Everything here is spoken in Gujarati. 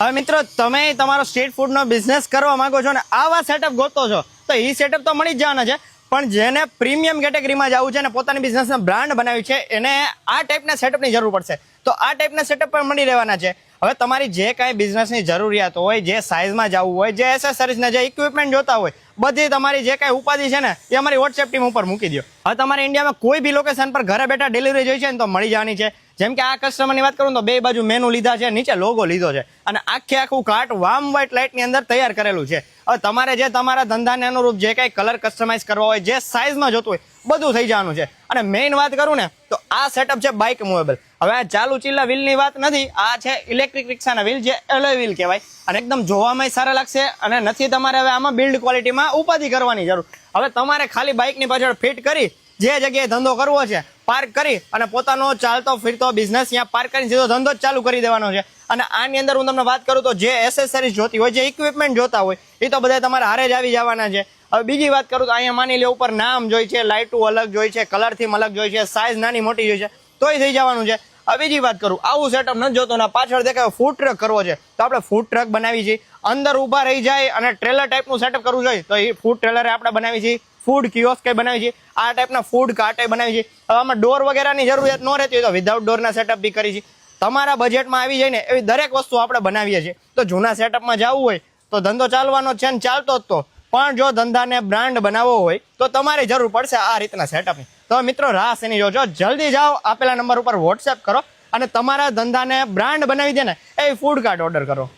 હવે મિત્રો તમે તમારો સ્ટ્રીટ ફૂડનો બિઝનેસ કરવા માંગો છો ને આવા સેટઅપ ગોતો છો તો એ સેટઅપ તો મળી જ જવાના છે, પણ જેને પ્રીમિયમ કેટેગરીમાં જવું છે ને પોતાની બિઝનેસને બ્રાન્ડ બનાવી છે એને આ ટાઈપના સેટઅપની જરૂર પડશે. તો આ ટાઈપના સેટઅપ પણ મળી રહેવાના છે. હવે તમારી જે કાંઈ બિઝનેસની જરૂરિયાત હોય, જે સાઇઝમાં જવું હોય, જે એસેસરીઝના જે ઇક્વિપમેન્ટ જોતા હોય, બધી તમારી જે કાંઈ ઉપાધિ છે ને એ અમારી વોટ્સએપ ટીમ ઉપર મૂકી દો. હવે તમારે ઇન્ડિયામાં કોઈ બી લોકેશન પર ઘરે બેઠા ડિલિવરી જોઈ છે ને તો મળી જવાની છે. જેમ કે આ કસ્ટમરની વાત કરું તો બે બાજુ મેનુ લીધા છે, નીચે લોગો લીધો છે અને આખું કાર્ટ વાર્મ વ્હાઇટ લાઇટની અંદર તૈયાર કરેલું છે. હવે તમારે જે તમારા ધંધાને અનુરૂપ જે કાંઈ કલર કસ્ટમાઇઝ કરવા હોય, જે સાઇઝમાં જોતું હોય બધું થઈ જવાનું છે. અને મેઇન વાત કરું ને તો આ સેટઅપ છે બાઇક મૂવેબલ. હવે આ ચાલુ ચીલા વ્હીલની વાત નથી, આ છે ઇલેક્ટ્રિક રિક્ષાના વ્હીલ, જે એલોય વ્હીલ કહેવાય અને એકદમ જોવામાં સારા લાગશે અને નથી તમારે હવે આમાં બિલ્ડ ક્વોલિટીમાં ઉપાધિ કરવાની જરૂર. હવે તમારે ખાલી બાઇકની પાછળ ફિટ કરી જે જગ્યાએ ધંધો કરવો છે પાર્ક કરી અને પોતાનો ચાલતો ફીરતો બિઝનેસ ત્યાં પાર્ક કરીને સીધો ધંધો જ ચાલુ કરી દેવાનો છે. અને આની અંદર હું તમને વાત કરું તો જે એસેસરીઝ જોતી હોય, જે ઇક્વિપમેન્ટ જોતા હોય એ તો બધા તમારે હારે જ આવી જવાના છે. હવે બીજી વાત કરું તો અહીંયા માની લે ઉપર નામ જોઈ છે, લાઇટું અલગ જોઈ છે, કલર થીમ અલગ જોઈ છે, સાઇઝ નાની મોટી જોઈ છે, તોય થઈ જવાનું છે. હવે બીજી વાત કરું, આવું સેટઅપ નથી જોતો ને પાછળ દેખાય ફૂડ ટ્રક કરવો છે તો આપણે ફૂડ ટ્રક બનાવી છીએ. અંદર ઊભા રહી જાય અને ટ્રેલર ટાઈપનું સેટઅપ કરવું જોઈએ તો એ ફૂડ ટ્રેલરે આપણે બનાવી છીએ. ફૂડ કિયોસ્ક બનાવી છે, આ ટાઈપના ફૂડ કાર્ટ બનાવી છે. હવે આમાં ડોર વગેરેની જરૂરિયાત ન રહેતી હોય તો વિધાઉટ ડોરના સેટઅપ બી કરી છે. તમારા બજેટમાં આવી જાય ને એવી દરેક વસ્તુ આપણે બનાવીએ છીએ. તો જૂના સેટઅપમાં જવું હોય તો ધંધો ચાલવાનો છે ને ચાલતો જ તો, પણ જો ધંધાને બ્રાન્ડ બનાવવો હોય તો તમારે જરૂર પડશે આ રીતના સેટઅપની. તો મિત્રો રાહ શેની જોજો, જલ્દી જાઓ, આપેલા નંબર ઉપર વોટ્સએપ કરો અને તમારા ધંધાને બ્રાન્ડ બનાવી દે ને એ ફૂડ કાર્ટ ઓર્ડર કરો.